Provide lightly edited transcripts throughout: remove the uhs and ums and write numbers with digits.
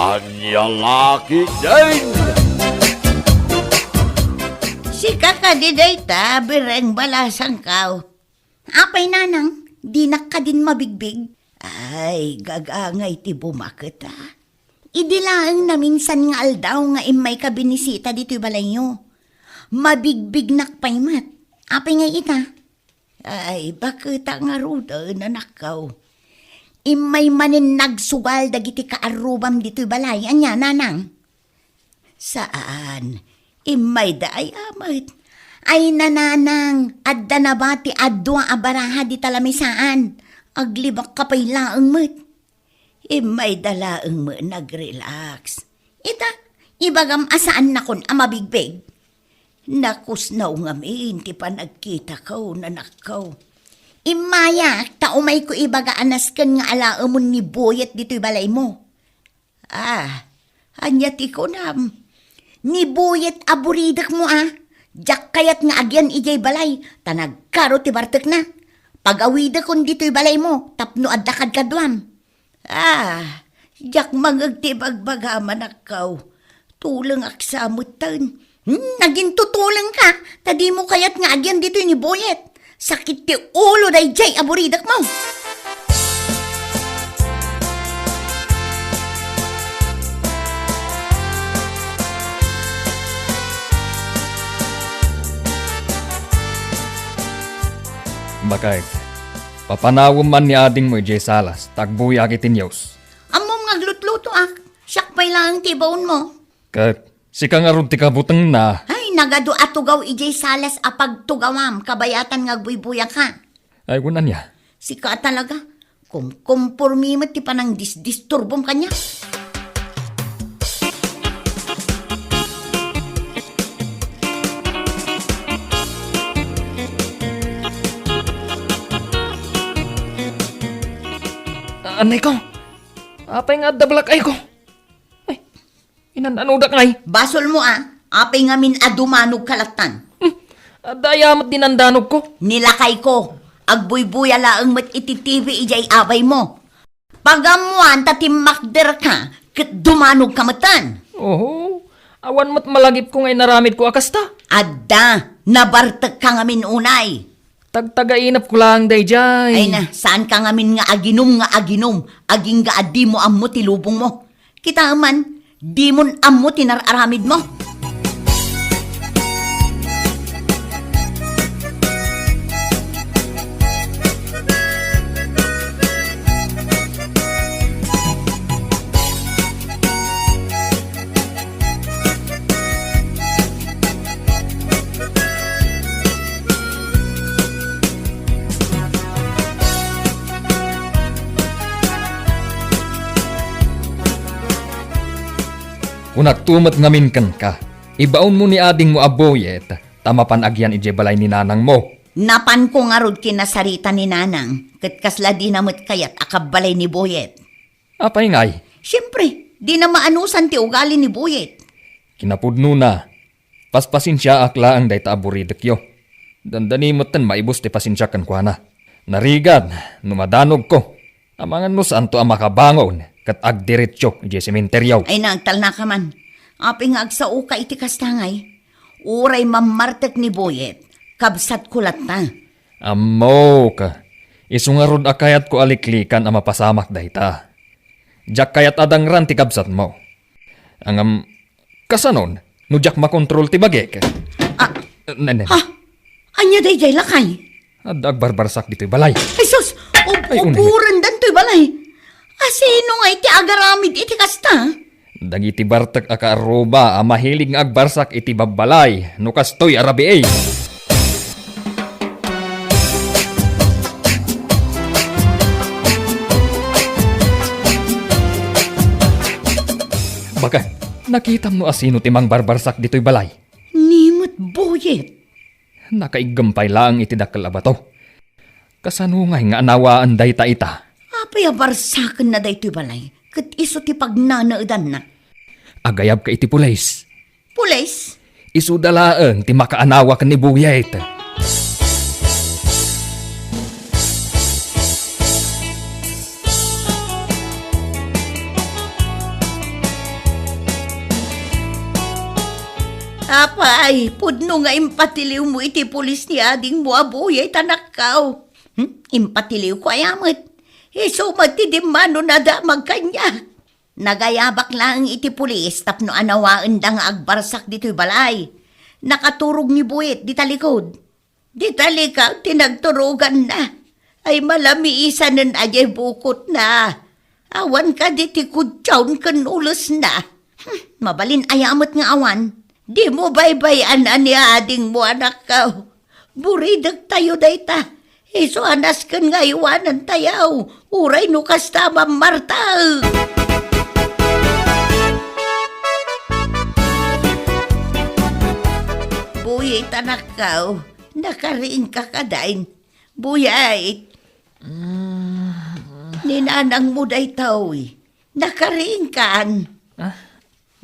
Anya laki din. Si kakadiday ta, bireng balasang kaw. Apay nanang, di na ka din mabigbig. Ay, gagangay ti bumakit ha. Idilaang na minsan nga aldaw nga imay ka binisita dito'y balay nyo. Mabigbig nakpay mat. Apay nga ita. Ay, bakit nga ruda na nakaw. Imay manin nagsugal dagiti kaarubam dito'y balay. Anya, nanang? Saan? Imay da ay amat. Ay nananang, adda na ba ti adwa abaraha di talamisaan? Aglibak ka pa'y laang mat. Imay dalaang mo nag-relax. Ita, ibagam asaan na kon amabigbig. Nakus na ungamin, ti pa nagkita ko na nakaw. Imaya, taumay ko ibaga anaskan nga alaamon ni Boyet dito'y balay mo. Anya ti ko nam. Ni Boyet aburidak mo Jak kayat nga agyan ijay balay, tanagkaro ti bartek na. Pag-awida kon dito'y balay mo, tapno adakad kadwam. Jak mangagtibagbaga manakaw. Tulang aksamutan. Naging tutulang ka, tadi mo kayat nga agyan dito'y ni Boyet. Sakit ti ulo day jay aburidak mo. Bakay, papanawam man ni ading mo ijay salas, tagbuy akitin yaws. Amom ngaglutluto siyak pa'y lang tibaon mo. Kat, si kang arun ti kabutang na. Ay, nagado atugaw ijay salas apag tugawam, kabayatan nga buybuya ka. Ay, kunan niya. Si ka talaga, kung kumpurmimat ti panang disturbom kanya. Anay ko, apay nga dablak ay ko. Ay, inananudak ngay. Basol mo apay nga min adumanog kalatan. Adayamat dinandanog ko. Nilakay ko, agbuybuya laang mat ititibi ijay abay mo. Pagamuan tatimakder ka, kat dumanog kamatan. Oo, awan mat malagip ko ngay naramid ko akasta. Adda, nabartek ka nga min unay. Tagtagainap ko lang day jay. Ay na, saan ka nga min nga aginom, aging nga adi mo ammo tilubong mo. Kita man, di mon ammo tinararamid mo. Kung nagtumat ngamin kan ka, ibaon mo ni ading mo aboyet, tamapan agyan ije balay ni nanang mo. Napan ko nga rod kinasarita ni nanang, kat kasla di namot kayat akabalay ni Boyet. Apay ngay, Siyempre, di na maanusan ti ugali ni Boyet. kinapudno na. Paspasin siya akla ang day taaburidak yo. Dandanimot tan maibos ti pasinsya kan kwa na. Narigad, numadanog ko. Amangan no saan to ang makabangon, kat agdiretsyo ije sementeryaw. Ay nagtal na ka man. Api nga agsao ka iti kastangay. Uray mamartek ni Boyet. Kabsat kulat na. Ammo ka. Isungarod akayat ko aliklikan ang mapasamak dahita. Jak kayat adang ran ti kabsat mo. Ang kasanon, no jak makontrol ti bagek. Nenen. Anya day jay lakay. Adag barbarsak dito'y balay. Ay sus, Ay, upuran dan to'y balay. Sino nga iti agaramid iti kasta? Dagiti bartek akaaruba ang mahilig nga agbarsak iti babalay. No kastoy arabi ay. Baka, nakita mo asino timang barbarsak dito'y balay. Nimot Boyet. Nakaigampay lang iti dakkel abato. Kasanungay nga anawaan day ta ita. Apay abarsakan na day to'y balay. Kat iso ti pagnanaadan na. Agayab ka iti pulis. Pulis? Isu dalaeng ti makaanawa ka ni Boyet. Apay, pudno nga impatiliw mo iti pulis ni ading mo abuyay tanakaw. Impatiliw ko ayamat. Iso matidimano na damag kanya. Nagayabak lang iti pulis tapno anawaan da nga agbarsak dito'y balay. Nakaturog ni buwit di talikod. Di talikaw tinagturugan na. Ay malami isa nun ajay bukot na. Awan ka di ti kutsawn kan ulos na. Mabalin ayamat nga awan. Di mo baybayan ani ading mo anak ka. Buridag tayo dayta. Iso anas kan nga iwanan tayaw. Uray no kastama Marta. Buyay tanakaw. Nakariin ka kadain. Buyay. Ninanang mo daytaw. Nakariin kaan.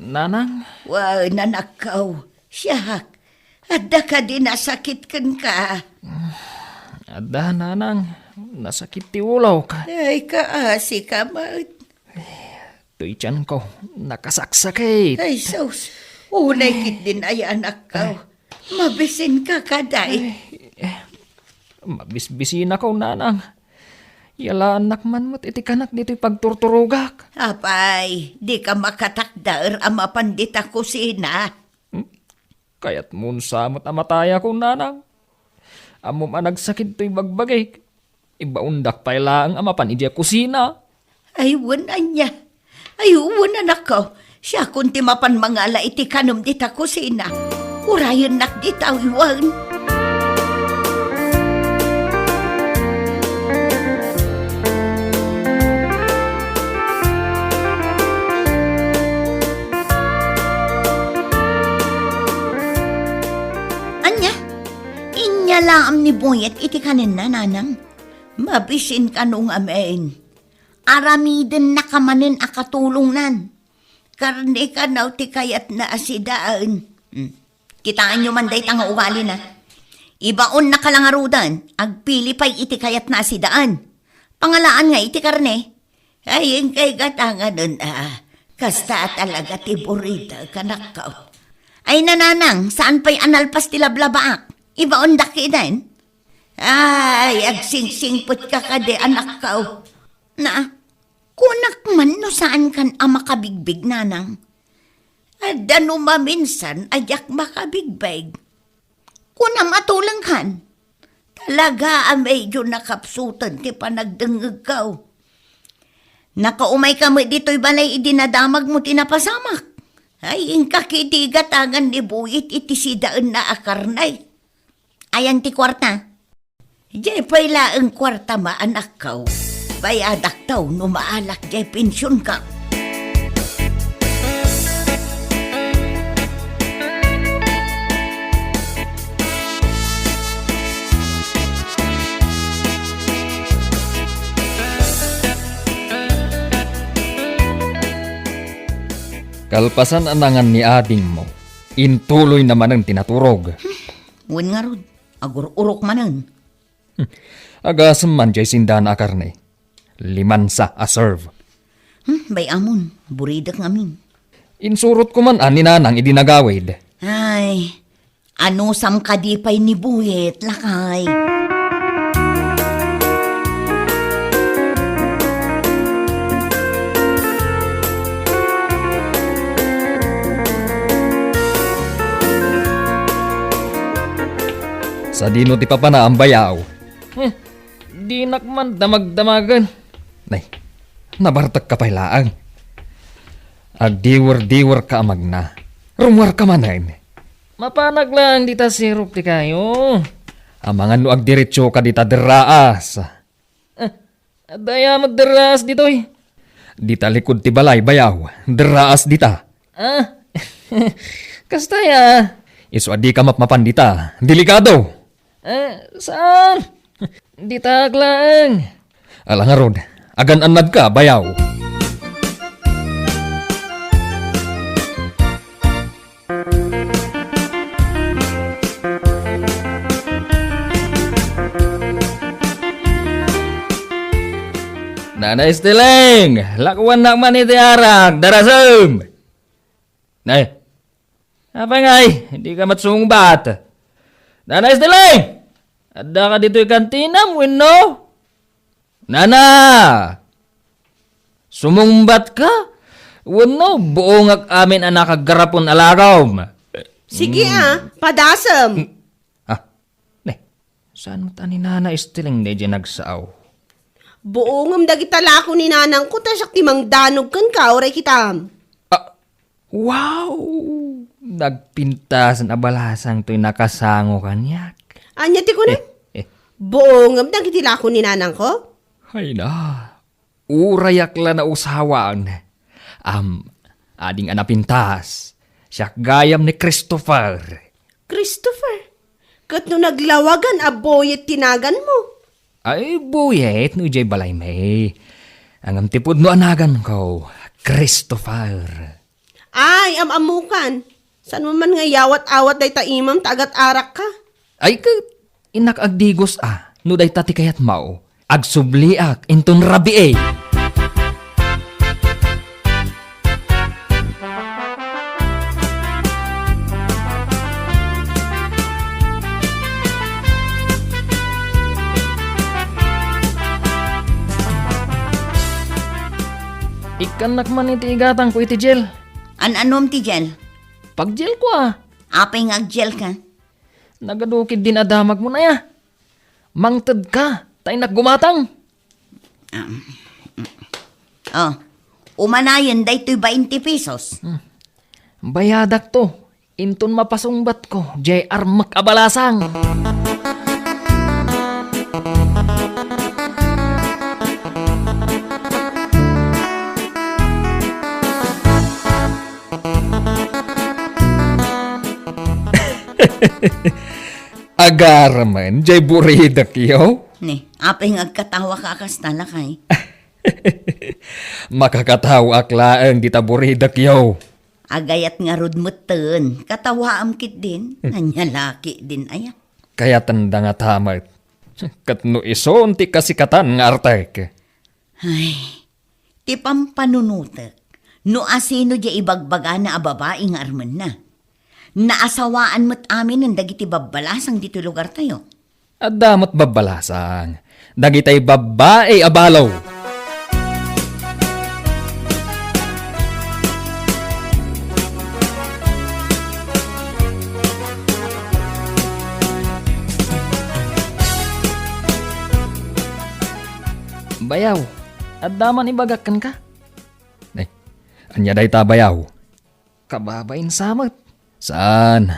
Nanang? Wow, nanakaw. Siyak. Adda ka din nasakit kan ka. Ada, nanang. Nasakit ti ulaw ka. Ay, kaasi ka, mat. Tuy tiyan ko. Nakasaksakit. Ay, sus. Unay kit din ay anak ka. Mabisin ka kaday. Mabisbisin ako, nanang. Yala anak man mo't iti kanak dito'y pagturturugak. Apay, di ka makatakdaer ama pandita kusina. Kaya't mun samot amataya ko, nanang. Amo managsakit to'y bagbagay. Ibaundak pa lang amapan idya kusina. Ay, wanan niya. Ay, wanan ako. Siya kunti mapan mangala iti kanum dita kusina. Urayan nak dita iwan. Laam ni Boyet iti kanin na, nanang. Mabisin ka nung amen. Aramiden na kamanin akatulong nan. Karne ka naw ti kayat na asidaan. Kitaan nyo man day tanga ugali na. Ibaon na kalangarudan, agpili pa'y iti kayat na asidaan. Pangalaan nga iti karne. Ayun kay gatanga nun, kasta talaga ti burita kanakaw. Ay nananang, saan pa'y analpas ti lablabaak? Ibaon daki din. Ay, agsingsingpot ka kade anak ka. Na, kunak man no saan kan makabigbig nanang. Adda no maminsan ayak makabigbig. Kuna matulang kan. Talaga medyo nakapsutan ti panagdengeg ka. Nakaumay kami dito'y balay idinadamag mo tinapasamak. Ay, ingka kitigatangan ni Buyit iti sidaan na akarnay. Ayan ti kwarta. Jay pala ang kwarta maanak ka. Bayadak taw no maalak jay pensyon ka. Kalpasan anangan ni ading mo. Intuloy naman ang tinaturog. Wen nga rod. Agur-urok manan. Agasam man jay sindan akarne. Limansa a serve. Bay amon, buridak ngamin. Insurot ko man ani nanang idinagawid. Ay, ano sam kadipay ni Buyet, lakay. Sa dino ti papana ang bayaw. Di nakman damag-damagan. Nay, nabartak ka pailaang. Agdiwer-diwer ka amag na. Rumwar ka manan. Mapanag lang dita sirup ti kayo. Amangan no agdiretso ka dita deraas. Daya magderaas ditoy. Dita likod ti balay bayaw. Deraas dita. Kastaya. Iso adi ka mapmapan dita. Delikado. Saan? Di taglang. Alangarod, agan anad ka, bayaw. Nanay Stileng, lakuan na man iti arag, darasam. Nay, Apa ngay? Hindi ka matsungbat. Nana Esteling! Ada ka dito yung kantina mo, no? Nana! Sumungbat ka? Wano, buong amin ang nakagarapon alagaw. Sige padasam. Ne, saan mo ta ni Nana Esteling na dyan nagsaaw? Buongam dagita lako ni nanang ko, tasyak timang danog kan ka, oray kitam. Wow! Nagpintas na balasang to'y nakasango kanyak. Anya ti ko na? Buongam dagiti lako ni nanang ko? Hay na. Urayak la na usawaan. Ading anapintas. Siya gayam ni Christopher. Christopher, kat no naglawagan aboyet tinagan mo. Ay, buyet no jay balay may. Ang amtipod no anagan ko, Christopher. Ay, amamukan. San mo man nga yawat-awat day ta imam tagat arak ka? Ay, inak agdigos no day tati kayat mao. Agsubliak inton rabi Ikanak man iti igatang ko iti gel. Anom ti gel? Pag gel ko Apay nga gel ka? Nagadukid din adamag mo na ya. Mangted ka, tayo naggumatang. Umanayon day to'y 20 pesos. Bayadak to, inton mapasungbat ko, JR makabalasang. Agar man, jay buridak yaw. Ni, apay nga katawa ka kastala kay. Makakatawa aklaan kita buridak yaw. Agayat nga rudmutten, katawa amkit din, nanyalaki din aya. Kaya tanda nga tamat. Katno iso, unti kasikatan nga artek. Ay, ti pampanunutek, no asino di ibagbaga na ababae nga arman na. Naasawaan mo't amin ang dagiti babbalasang dito lugar tayo. At damot babbalasang, dagitay babae abalaw. Bayaw, at daman ibagakan ka. Anya day ta bayaw. Kababain samat. Saan?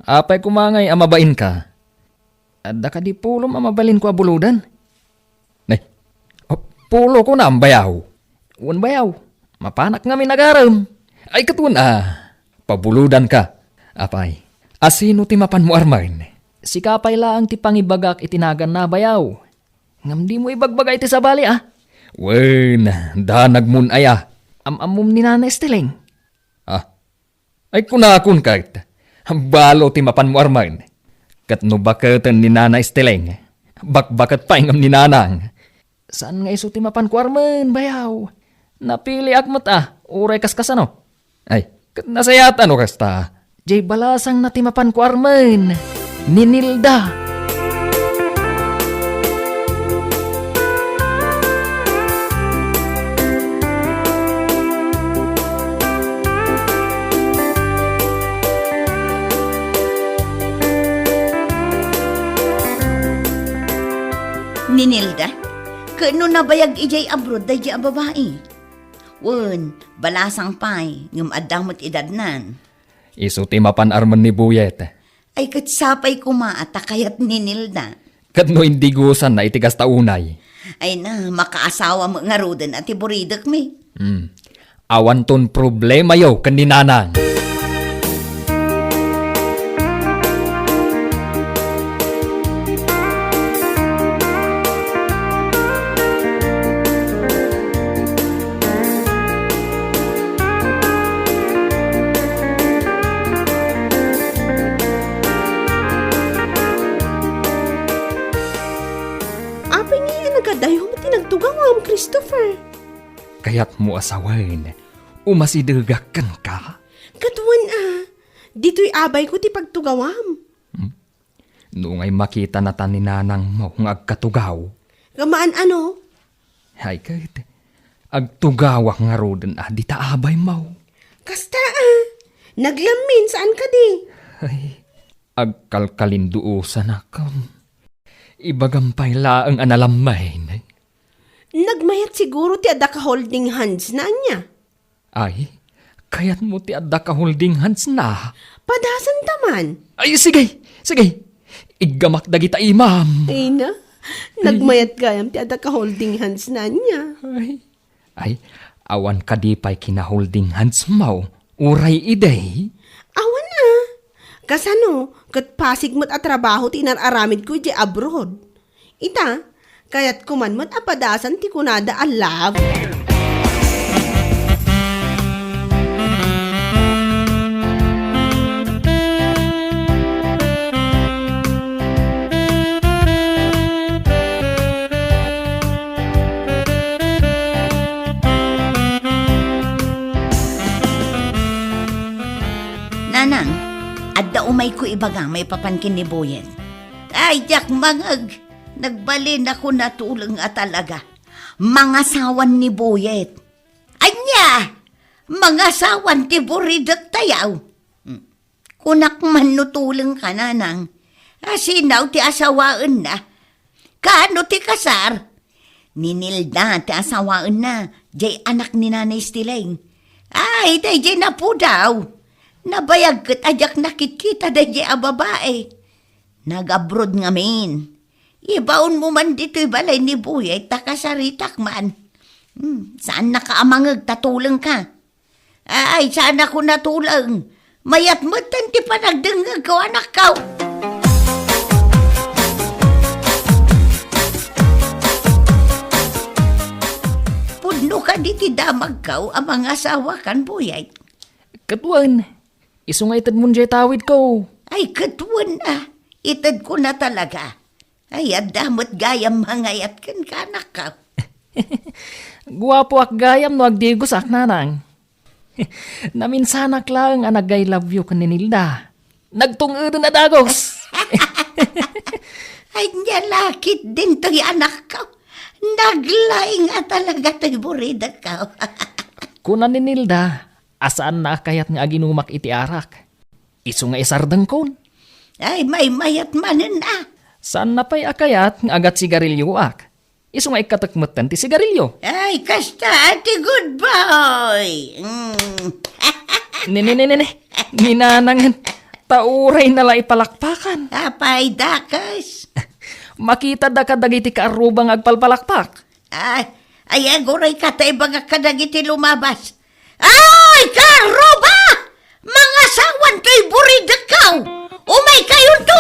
Apay kumangay amabain ka. Adda ka di pulom amabalin ko abuludan. Pulo ko na ang bayaw. Uwan bayaw, mapanak nga minagaram. Ay katun pabuludan ka. Apay, asino ti mapan mo armain? Si kapay laang ti pangibagak itinagan na bayaw. Ngam di mo ibagbagay ti sabali Wen, danag mun aya. Amum ni Nana Esteling. Ay kunakun kahit. Balo ti mapan mo armain. Katno bakatan ni Nana Esteling. Bakbakat paingam ni Nanang. Saan nga iso ti mapan ko armain, bayaw? Napili akmat uray kaskas ano? Ay, kat nasayatan o kasta. Jay balasang na ti mapan ko armain. Ninilda. Ninilda, kano nabayag ijay abroad day di babae. Wen, balasang pay, ngam adamot idadnan. Iso ti mapan arman ni Buyet. Ay katsapay kumaata kayat ninilda. Katno hindi gusan na itigas taunay. Ay na, makaasawa mo nga roden at iburidak mi. Awan ton problema yaw kan ni Nanang. Christopher. Kaya't mo asawain, umasidegakan ka? Katuan dito'y abay ko ti pagtugawam. Noong ay makita na ta ni nanang mo nga agkatugaw. Gamaan ano? Ay kahit agtugawak nga roden di taabay mau. Kasta naglamin saan ka di? Ay, agkalkalinduusan ako. Ibagampay laang analamay. Nagmayat siguro ti ada ka holding hands na niya. Ay, kaya't mo ti adda ka holding hands na. Padasan taman. Ay, sige. Igamak dagita imam. Ay na, nagmayat gayam ti ada ka holding hands na niya. Ay, awan ka di pa'y kina-holding hands mau. Uray iday. Awan kasano, kat pasig mo't at trabaho ti inararamid ko di abroad. Ita, kaya't kuman mo't apadasan ti kunada a love. Nanang, adda umay ko ibaga may papankin ni Boyen. Ay, jak mangag, nagbalin ako natulong talaga. Mga sawan ni Boyet. Anya, mga sawan ti buridak tayaw. Kunak man nutulong ka, nanang. Asinaw ti asawaan na. Kaano ti kasar? Ninilda ti asawaan na. Jay anak ni Nanay Stileng. Ay, day jay na po daw. Nabayag kat ajak nakikita da di a babae. Nag-abroad ngamin. Ibaon mo man dito'y balay ni Buyay, takasaritak man. Saan nakaamangag tatulong ka? Ay, saan ako natulong? Mayat mo tanti pa nagdengag ko anak ka. Pudno ka diti damag ka ang mga asawa kan Buyay. Katuan, isungay tad mo dyan tawid ko. Ay, katuan na. Itad ko na talaga. Ay, adamot gayam mangayat kan kanak ka. Guwapo ak gayam no agdigos ak nanang. Naminsanak lang ang nag-I love you kaninilda. Nagtungod na dagos. Ay, nyalakit din to'y anak ka. Naglaing nga talaga to'y burida ka. Kuna ninilda, asaan na kayat nga aginumak iti arak? Isu nga isardang kon. Ay, may mayat manin na. Saan na pa'y akayat nga agat sigarilyo ak? Isu nga ikatakmatan ti sigarilyo. Ay, kasta ati good boy. Nene, ninanangan. Tauray na la ipalakpakan. Apay dakas. Makita da kadagiti kaarubang agpalpalakpak. Ay, agoray ka tayo baga kadagiti lumabas. Ay, karuba! Mga sawan to'y buridakaw! Umay kayo to,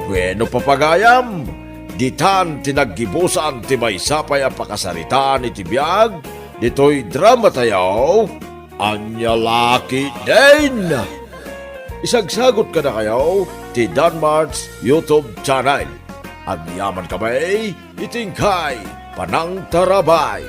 Bueno papagayam, ditan tinaggibusan ti may sapay ang pakasaritaan iti biyag, dito'y drama tayaw, anya laki din. Isagsagot ka na kayo ti Danmart's YouTube channel. Ang yaman kamay, itingkay, panang tarabay.